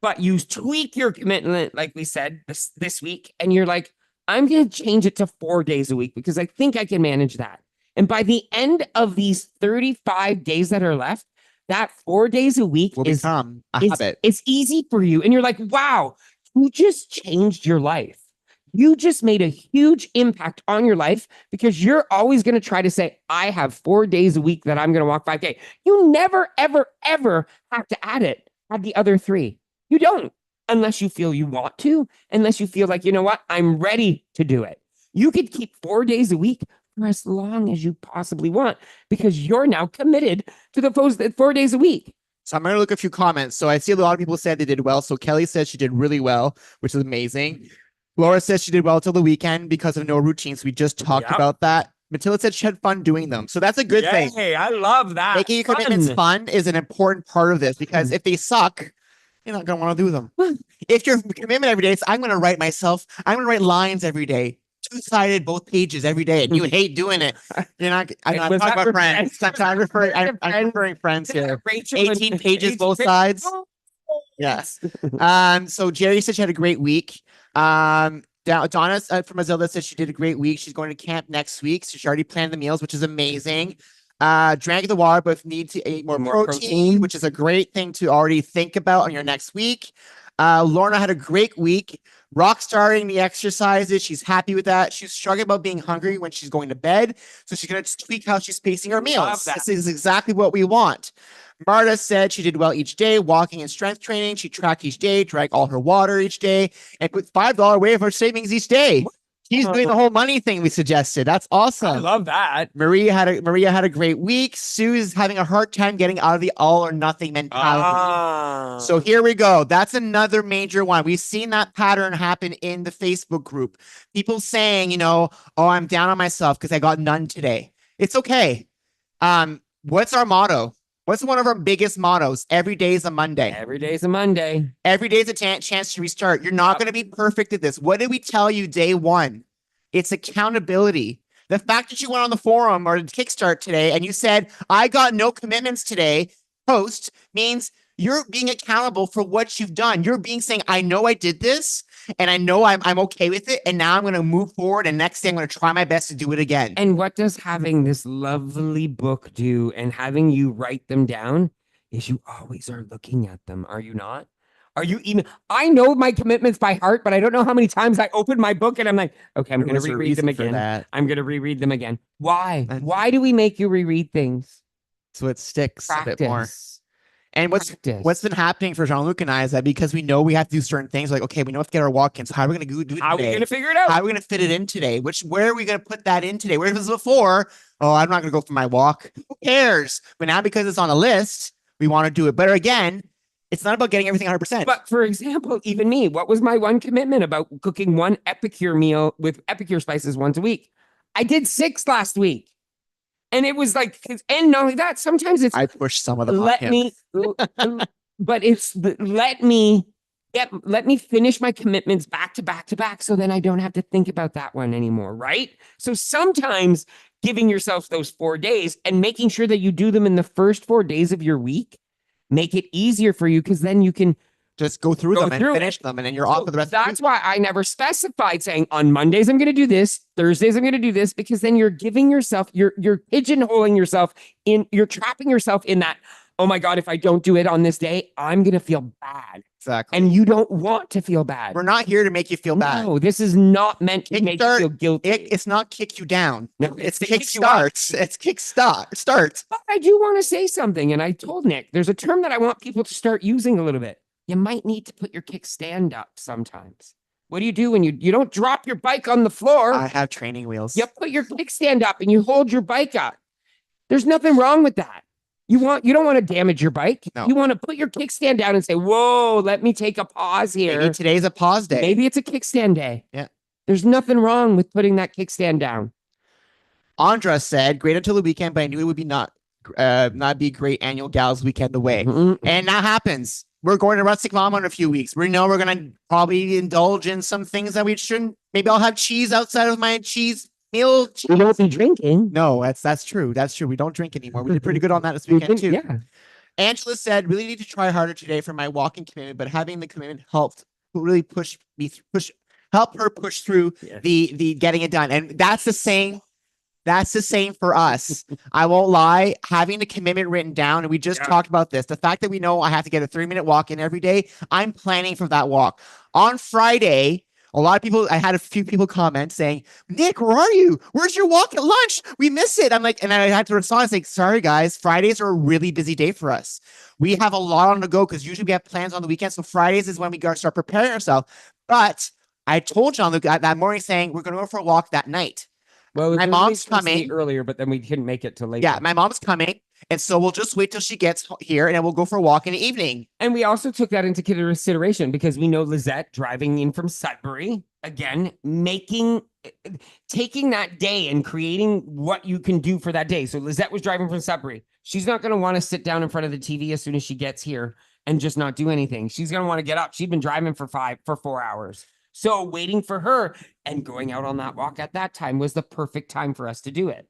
But you tweak your commitment, like we said this week, and you're like, I'm going to change it to 4 days a week because I think I can manage that. And by the end of these 35 days that are left, that 4 days a week Will is become a it's, habit. it's easy for you. And you're like, wow, you just changed your life. You just made a huge impact on your life because you're always going to try to say, I have 4 days a week that I'm going to walk 5K. You never, ever, ever have to add the other 3. You don't, unless you feel you want to, unless you feel like, you know what, I'm ready to do it. You could keep 4 days a week for as long as you possibly want because you're now committed to the 4 days a week. So I'm going to look at a few comments. So I see a lot of people said they did well. So Kelly says she did really well, which is amazing. Laura says she did well till the weekend because of no routines. We just talked Yep. about that. Matilda said she had fun doing them. So that's a good thing. Hey, I love that. Making your commitments fun is an important part of this because if they suck, you're not going to want to do them. If your commitment every day is, I'm going to write lines every day, 2-sided, both pages every day, and you hate doing it. You're not, I'm Was talking that about friends. friends? I'm referring, Was that I'm referring friends here. Rachel 18 pages, both sides. Yes. So Jerry said she had a great week. Donna from Azilda said she did a great week. She's going to camp next week. So she already planned the meals, which is amazing. Drank the water, but need to eat more protein, which is a great thing to already think about on your next week. Lorna had a great week. Rock starring the exercises. She's happy with that. She's struggling about being hungry when she's going to bed. So she's going to tweak how she's spacing her meals. This is exactly what we want. Marta said she did well each day, walking and strength training. She tracked each day, drank all her water each day, and put $5 away of her savings each day. She's doing the whole money thing we suggested. That's awesome. I love that. Maria had a great week. Sue's having a hard time getting out of the all or nothing mentality. So here we go. That's another major one. We've seen that pattern happen in the Facebook group. People saying, you know, oh, I'm down on myself because I got none today. It's okay. What's our motto? What's one of our biggest mottos? Every day is a Monday. Every day's a Monday. Every day is a chance to restart. You're not going to be perfect at this. What did we tell you day one? It's accountability. The fact that you went on the forum or KickStart today and you said, I got no commitments today, post, means you're being accountable for what you've done. You're being saying, I know I did this and I know I'm okay with it. And now I'm going to move forward. And next day I'm going to try my best to do it again. And what does having this lovely book do and having you write them down is you always are looking at them. Are you not? Are you even? I know my commitments by heart, but I don't know how many times I open my book and I'm like, okay, I'm going to reread them again. I'm going to reread them again. Why? Why do we make you reread things? So it sticks Practice. a bit more. And what's been happening for Jean-Luc and I is that because we know we have to do certain things, like, okay, we know we have to get our walk-ins. How are we going to do it today? How are we going to figure it out? How are we going to fit it in today? Where are we going to put that in today? Where was it before? Oh, I'm not going to go for my walk. Who cares? But now because it's on a list, we want to do it. But again, it's not about getting everything 100%. But for example, even me, what was my one commitment about cooking one Epicure meal with Epicure spices once a week? I did 6 last week. And it was like, and not only that, sometimes it's I push some of them on him. But it's let me finish my commitments back to back to back. So then I don't have to think about that one anymore. Right. So sometimes giving yourself those 4 days and making sure that you do them in the first 4 days of your week, make it easier for you. Cause then you can just go through them and finish them. And then you're off for the rest of the week. That's why I never specified saying on Mondays, I'm going to do this. Thursdays, I'm going to do this, because then you're giving yourself, you're pigeonholing yourself you're trapping yourself in that. Oh my God, if I don't do it on this day, I'm going to feel bad. Exactly. And you don't want to feel bad. We're not here to make you feel bad. No, this is not meant to make you feel guilty. It's not kick you down. No, it's KickStart. It's KickStart. But I do want to say something. And I told Nick, there's a term that I want people to start using a little bit. You might need to put your kickstand up sometimes. What do you do when you don't drop your bike on the floor? I have training wheels. You put your kickstand up and you hold your bike up. There's nothing wrong with that. You don't want to damage your bike. No. You want to put your kickstand down and say, whoa, let me take a pause here. Maybe today's a pause day. Maybe it's a kickstand day. Yeah. There's nothing wrong with putting that kickstand down. Andra said, great until the weekend, but I knew it would be not be great annual gals weekend away. Mm-hmm. And that happens. We're going to Rustic Mama in a few weeks. We know we're going to probably indulge in some things that we shouldn't. Maybe I'll have cheese outside of my cheese meal. We won't be drinking. No, that's true. That's true. We don't drink anymore. We did pretty good on that this weekend too. Yeah. Angela said, really need to try harder today for my walking commitment, but having the commitment helped really help her push through the getting it done. And that's the same. That's the same for us. I won't lie. Having the commitment written down, and we just talked about this, the fact that we know I have to get a 3-minute walk in every day, I'm planning for that walk. On Friday, a lot of people, I had a few people comment saying, Nick, where are you? Where's your walk at lunch? We miss it. I'm like, and I had to respond saying, sorry, guys, Fridays are a really busy day for us. We have a lot on the go because usually we have plans on the weekend. So Fridays is when we start preparing ourselves. But I told Jean-Luc that morning saying, we're going to go for a walk that night. Well, my mom's coming earlier, but then we couldn't make it till later. Yeah, my mom's coming. And so we'll just wait till she gets here and then we'll go for a walk in the evening. And we also took that into consideration because we know Lizette driving in from Sudbury, again, taking that day and creating what you can do for that day. So Lizette was driving from Sudbury. She's not going to want to sit down in front of the TV as soon as she gets here and just not do anything. She's going to want to get up. She'd been driving for 4 hours. So waiting for her and going out on that walk at that time was the perfect time for us to do it.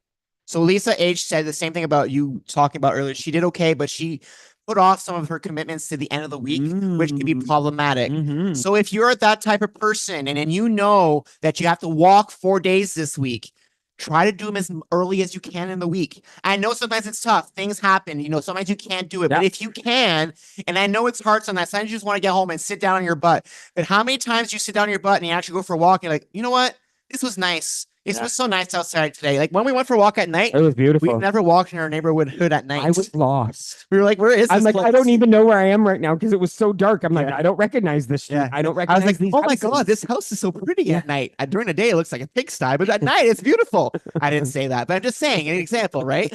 So Lisa H said the same thing about you talking about earlier. She did okay, but she put off some of her commitments to the end of the week, which can be problematic. So if you're that type of person and you know that you have to walk 4 days this week, try to do them as early as you can in the week. I know sometimes it's tough. Things happen. Sometimes you can't do it. But if you can, and I know it's hard sometimes you just want to get home and sit down on your butt. But how many times do you sit down on your butt and you actually go for a walk and you're like, you know what? This was nice. It was so nice outside today. Like when we went for a walk at night, it was beautiful. We've never walked in our neighborhood at night. I was lost. We were like, where is this? I'm like, place? I don't even know where I am right now because it was so dark. I'm like, I don't recognize this street. I don't recognize I was like, these oh houses. my God, this house is so pretty at night. During the day, it looks like a pigsty, but at night, it's beautiful. I didn't say that, but I'm just saying an example, right?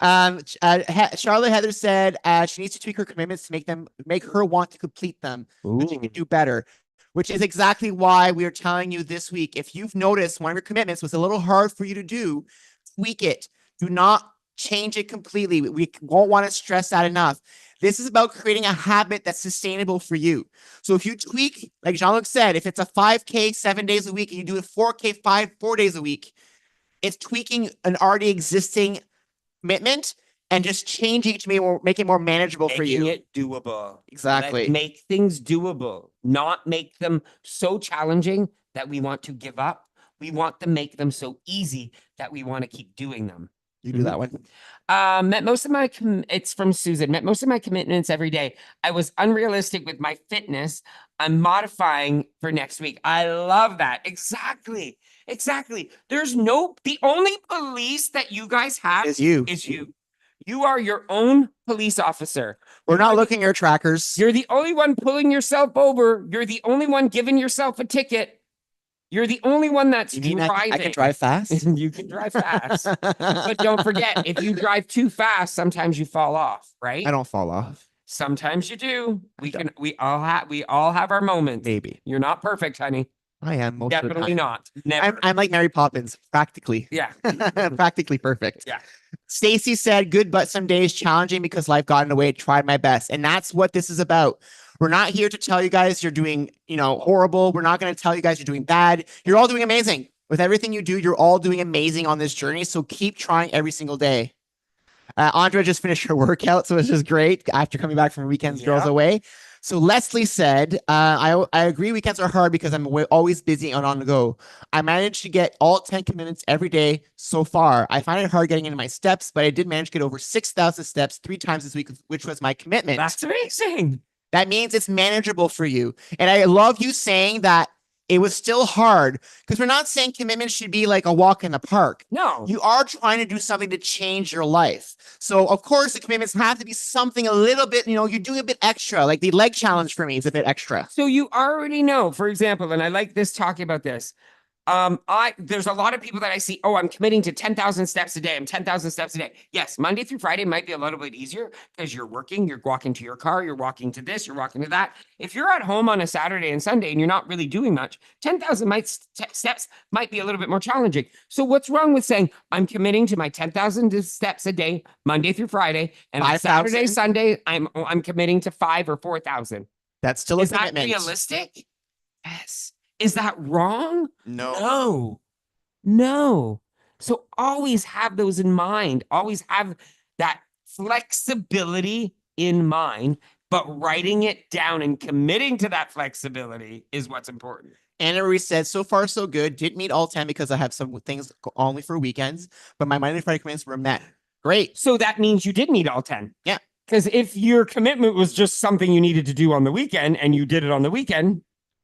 Charlotte Heather said she needs to tweak her commitments to make her want to complete them, but she can do better. Which is exactly why we are telling you this week, if you've noticed one of your commitments was a little hard for you to do, tweak it. Do not change it completely. We won't want to stress that enough. This is about creating a habit that's sustainable for you. So if you tweak, like Jean-Luc said, if it's a 5K 7 days a week and you do a 4K 4 days a week, it's tweaking an already existing commitment and just changing it to make it more manageable for you. Making it doable. Exactly. Let's make things doable, not make them so challenging that we want to give up. We want to make them so easy that we want to keep doing them. You do that one. Met most of my, it's from Susan, met most of my commitments every day. I was unrealistic with my fitness. I'm modifying for next week. I love that. Exactly. There's the only police that you guys have Is you. You are your own police officer. We're not looking at your trackers. You're the only one pulling yourself over. You're the only one giving yourself a ticket. You're the only one that's driving. I can drive fast. You can drive fast. But don't forget, if you drive too fast, sometimes you fall off, right? I don't fall off. Sometimes you do. We all have our moments. Maybe. You're not perfect, honey. I am most Definitely of the time. not. Never. I'm like Mary Poppins, practically. Yeah. Practically perfect. Yeah. Stacy said, good, but some days challenging because life got in the way. Tried my best. And that's what this is about. We're not here to tell you guys you're doing, horrible. We're not going to tell you guys you're doing bad. You're all doing amazing. With everything you do, you're all doing amazing on this journey. So keep trying every single day. Andrea just finished her workout, so it's just great after coming back from Weekends Girls Away. So Leslie said, I agree weekends are hard because I'm always busy and on the go. I managed to get all 10 commitments every day so far. I find it hard getting into my steps, but I did manage to get over 6,000 steps 3 times this week, which was my commitment. That's amazing. That means it's manageable for you. And I love you saying that it was still hard, because we're not saying commitment should be like a walk in the park. No. You are trying to do something to change your life. So, of course, the commitments have to be something a little bit, you do a bit extra. Like the leg challenge for me is a bit extra. So you already know, for example, and I like this talking about this. There's a lot of people that I see, I'm committing to 10,000 steps a day. I'm 10,000 steps a day. Yes, Monday through Friday might be a little bit easier because you're working, you're walking to your car, you're walking to this, you're walking to that. If you're at home on a Saturday and Sunday and you're not really doing much, 10,000 steps might be a little bit more challenging. So what's wrong with saying I'm committing to my 10,000 steps a day, Monday through Friday, and on Saturday, Sunday, I'm committing to 5,000 or 4,000. That's still a commitment. Is that realistic? Yes. Is that wrong? No. So always have those in mind. Always have that flexibility in mind, but writing it down and committing to that flexibility is what's important. Anna Marie said, so far so good. Didn't meet all 10 because I have some things only for weekends, but my Monday to Friday commitments were met. Great. So that means you did meet all 10. Yeah. Because if your commitment was just something you needed to do on the weekend and you did it on the weekend,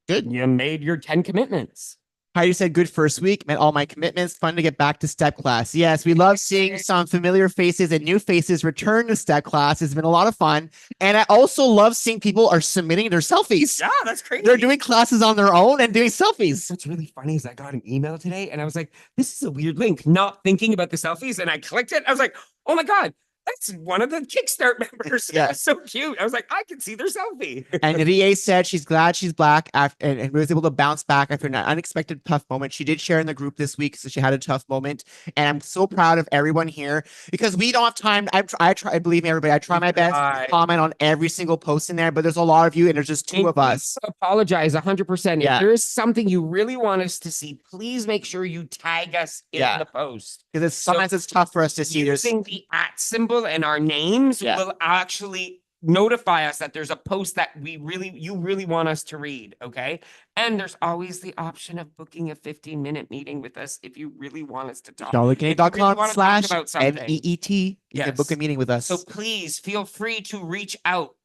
good. You made your 10 commitments. Heidi said, good first week, met all my commitments. Fun to get back to step class. Yes, we love seeing some familiar faces and new faces return to step class. It's been a lot of fun. And I also love seeing people are submitting their selfies. Yeah, that's crazy. They're doing classes on their own and doing selfies. What's really funny is I got an email today and I was like, this is a weird link, not thinking about the selfies. And I clicked it. I was like, oh my God. That's one of the KickStart members. Yeah. So cute. I was like, I can see their selfie. And Rie said she's glad she's Black after, and was able to bounce back after an unexpected tough moment. She did share in the group this week, so she had a tough moment. And I'm so proud of everyone here because we don't have time. I try, believe me, everybody, I try my best to comment on every single post in there, but there's a lot of you and there's just two of us. Apologize 100%. If there is something you really want us to see, please make sure you tag us in the post. Because sometimes it's tough for us to see. Using the @ symbol and our names will actually notify us that there's a post that you really want us to read. Okay. And there's always the option of booking a 15-minute meeting with us if you really want us to talk. JeanLuc.com/MEET. You can book a meeting with us. So please feel free to reach out.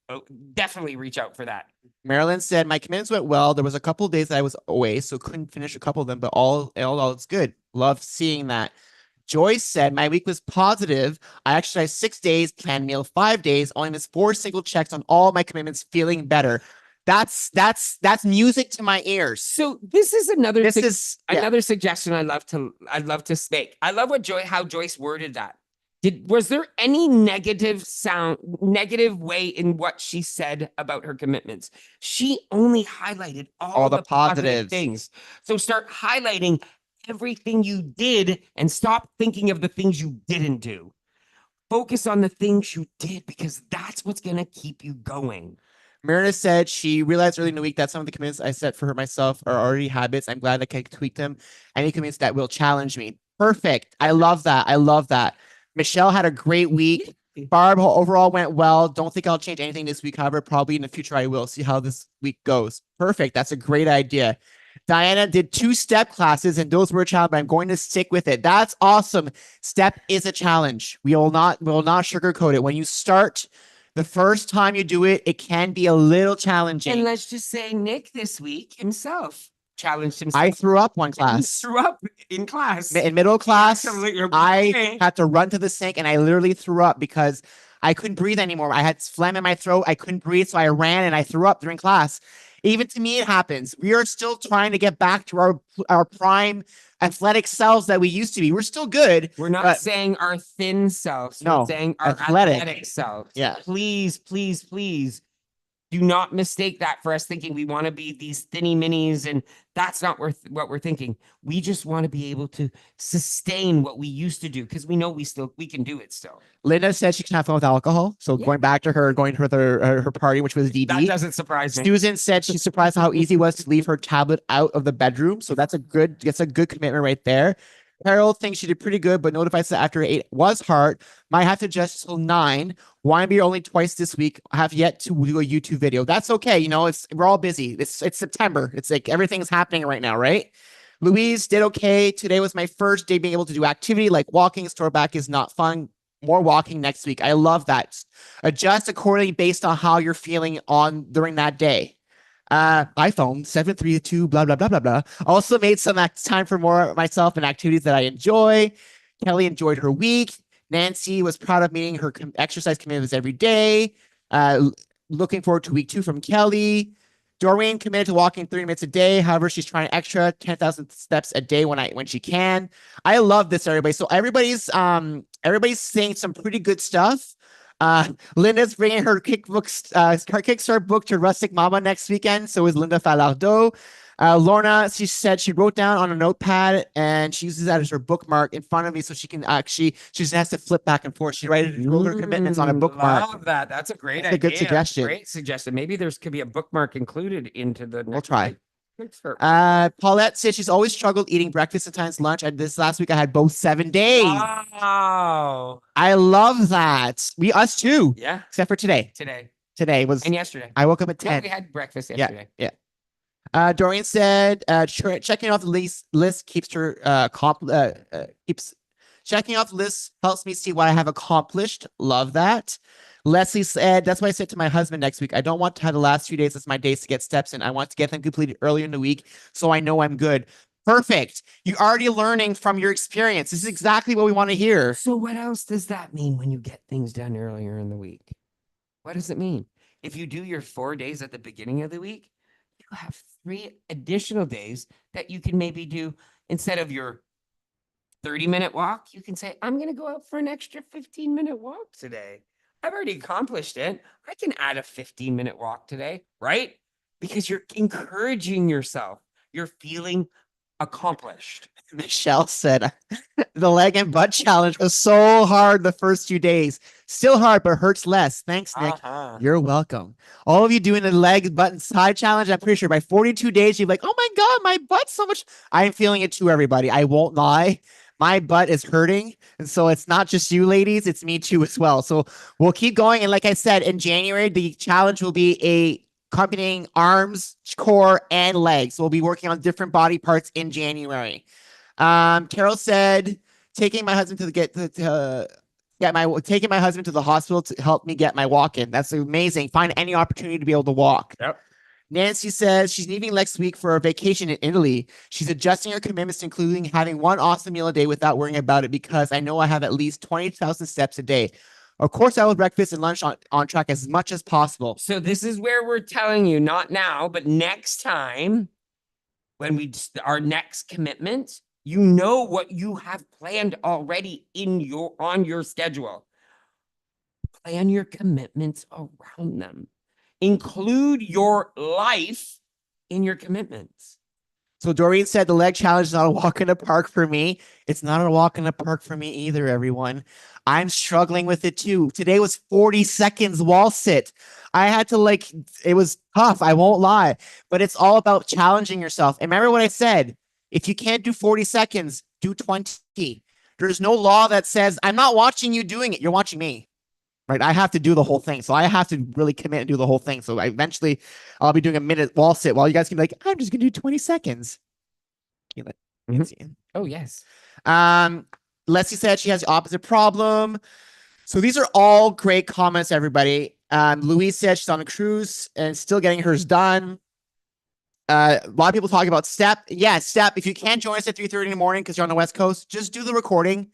Definitely reach out for that. Marilyn said, my commitments went well. There was a couple of days that I was away, so couldn't finish a couple of them, but all it's good. Love seeing that. Joyce said, my week was positive. I exercised 6 days, planned meal 5 days, only missed 4 single checks on all my commitments, feeling better. That's music to my ears. So this is another another suggestion I'd love to make. I love how Joyce worded that. Was there any negative way in what she said about her commitments? She only highlighted all the positive things. So start highlighting everything you did and stop thinking of the things you didn't do. Focus on the things you did because that's what's going to keep you going. Marina said she realized early in the week that some of the commitments I set for her myself are already habits. I'm glad I can tweak them. Any commitments that will challenge me. Perfect. I love that. I love that. Michelle had a great week. Barb overall went well. Don't think I'll change anything this week. However, probably in the future I will. See how this week goes. Perfect. That's a great idea. Diana did 2 step classes and those were a challenge, but I'm going to stick with it. That's awesome. Step is a challenge. We will not sugarcoat it. When you start, the first time you do it, it can be a little challenging. And let's just say Nick this week himself challenged himself. I threw up one He class. threw up in class. In middle class, Absolutely. I had to run to the sink and I literally threw up because I couldn't breathe anymore. I had phlegm in my throat. I couldn't breathe. So I ran and I threw up during class. Even to me, it happens. We are still trying to get back to our prime athletic selves that we used to be. We're still good. We're not saying our thin selves. No, we're saying our athletic selves. Yeah. Please, please, please do not mistake that for us thinking we want to be these thinny minis, and that's not what we're thinking. We just want to be able to sustain what we used to do because we know we can do it still. Linda said she can have fun with alcohol. So going back to her, going to her party, which was DD. That doesn't surprise me. Susan said she's surprised how easy it was to leave her tablet out of the bedroom. So that's a good commitment right there. Carol thinks she did pretty good, but notifies that after 8 was hard. Might have to adjust till 9. Why be only twice this week? I have yet to do a YouTube video. That's okay. You know, we're all busy. It's September. It's like everything's happening right now, right? Louise did okay. Today was my first day being able to do activity like walking. Store back is not fun. More walking next week. I love that. Adjust accordingly based on how you're feeling during that day. iPhone 732 blah blah blah blah blah. Also made some time for more myself and activities that I enjoy. Kelly enjoyed her week. Nancy was proud of meeting her exercise commitments every day. Looking forward to week 2 from Kelly. Doreen committed to walking 30 minutes a day. However, she's trying extra 10,000 steps a day when she can. I love this, everybody. So everybody's saying some pretty good stuff. Linda's bringing her KickStart book to Rustic Mama next weekend. So is Linda Falardeau. Lorna, she said she wrote down on a notepad and she uses that as her bookmark in front of me so she can she just has to flip back and forth. She wrote her commitments on a bookmark. Love that. That's a great idea. A good suggestion. Great suggestion. Maybe could be a bookmark included into the We'll try. KickStart. Paulette said she's always struggled eating breakfast and times lunch. And this last week I had both 7 days. Wow. I love that. Us too. Yeah. Except for today. Today was and yesterday. I woke up at 10. We had breakfast yesterday. Yeah. Dorian said, checking off the list keeps her keeps checking off the list helps me see what I have accomplished. Love that. Leslie said, that's why I said to my husband next week, I don't want to have the last few days as my days to get steps in. I want to get them completed earlier in the week so I know I'm good. Perfect. You're already learning from your experience. This is exactly what we want to hear. So what else does that mean when you get things done earlier in the week? What does it mean? If you do your 4 days at the beginning of the week, you have 3 additional days that you can maybe do instead of your 30-minute walk. You can say, I'm going to go out for an extra 15-minute walk today. I've already accomplished it. I can add a 15-minute walk today, right? Because you're encouraging yourself. You're feeling accomplished. Michelle said the leg and butt challenge was so hard the first few days. Still hard, but hurts less. Thanks, Nick. You're welcome. All of you doing the leg, butt, and side challenge, I'm pretty sure by 42 days, you're like, oh my God, my butt's so much. I'm feeling it too, everybody. I won't lie. My butt is hurting. And so it's not just you ladies, it's me too as well. So we'll keep going. And like I said, in January, the challenge will be accompanying arms, core, and legs. So we'll be working on different body parts in January. Carol said, taking my husband taking my husband to the hospital to help me get my walk in. That's amazing. Find any opportunity to be able to walk. Yep. Nancy says she's leaving next week for a vacation in Italy. She's adjusting her commitments, including having one awesome meal a day without worrying about it because I know I have at least 20,000 steps a day. Of course, I will breakfast and lunch on track as much as possible. So this is where we're telling you, not now, but next time, when our next commitment, you know what you have planned already on your schedule. Plan your commitments around them. Include your life in your commitments. So Doreen said the leg challenge is not a walk in the park for me. It's not a walk in the park for me either, everyone. I'm struggling with it too. Today was 40 seconds wall sit. I had to it was tough. I won't lie, but it's all about challenging yourself. And remember what I said, if you can't do 40 seconds, do 20. There's no law that says, I'm not watching you doing it. You're watching me, right? I have to do the whole thing. So I have to really commit and do the whole thing. So eventually I'll be doing a minute wall sit while you guys can be like, I'm just going to do 20 seconds. Oh, yes. Leslie said she has the opposite problem. So these are all great comments, everybody. Louise said she's on a cruise and still getting hers done. A lot of people talking about Step. Yeah, Step. If you can't join us at 3:30 in the morning because you're on the West Coast, just do the recording.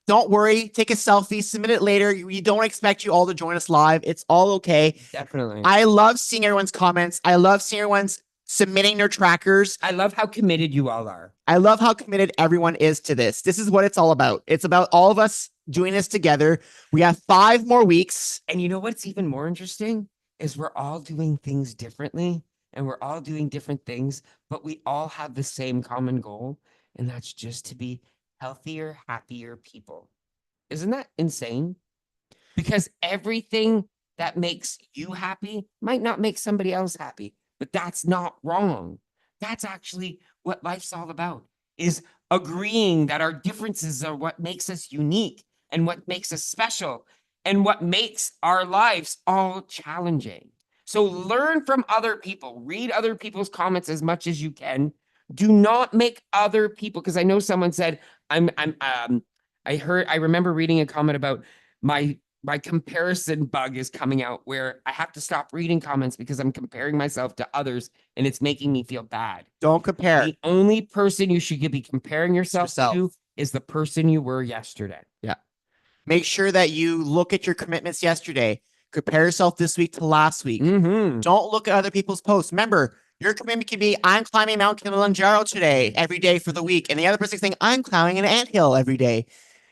Don't worry. Take a selfie. Submit it later. We don't expect you all to join us live. It's all okay. Definitely. I love seeing everyone's comments. I love seeing everyone's submitting their trackers. I love how committed you all are. I love how committed everyone is to this. This is what it's all about. It's about all of us doing this together. We have 5 more weeks. And you know what's even more interesting is we're all doing things differently and we're all doing different things, but we all have the same common goal, and that's just to be healthier, happier people. Isn't that insane? Because everything that makes you happy might not make somebody else happy, but that's not wrong. That's actually what life's all about, is agreeing that our differences are what makes us unique and what makes us special and what makes our lives all challenging. So learn from other people, read other people's comments as much as you can. Do not make other people, because I know someone said, I remember reading a comment about my comparison bug is coming out where I have to stop reading comments because I'm comparing myself to others and it's making me feel bad. Don't compare. The only person you should be comparing yourself Yourself. to is the person you were yesterday. Yeah. Make sure that you look at your commitments yesterday. Compare yourself this week to last week. Mm-hmm. Don't look at other people's posts. Remember, your commitment can be, I'm climbing Mount Kilimanjaro today, every day for the week. And the other person's saying, I'm climbing an anthill every day.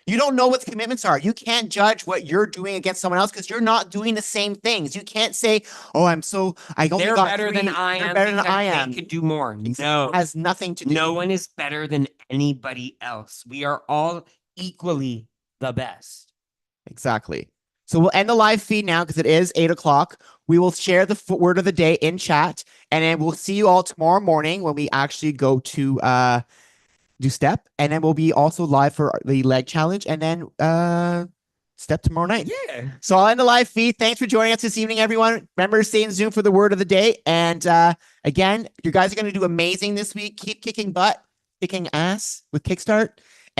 You don't know what the commitments are. You can't judge what you're doing against someone else because you're not doing the same things. You can't say, "Oh, I only They're got better 3. than I They're am. better than because I they am." could do more. No, It has nothing to do. no one is better than anybody else. We are all equally the best. Exactly. So we'll end the live feed now because it is 8 o'clock. We will share the word of the day in chat, and then we'll see you all tomorrow morning when we actually go to do Step, and then we'll be also live for the leg challenge, and then Step tomorrow night. Yeah. So I'll end the live feed. Thanks for joining us this evening, everyone. Remember to stay in Zoom for the word of the day. And again, you guys are going to do amazing this week. Keep kicking butt, kicking ass with KickStart.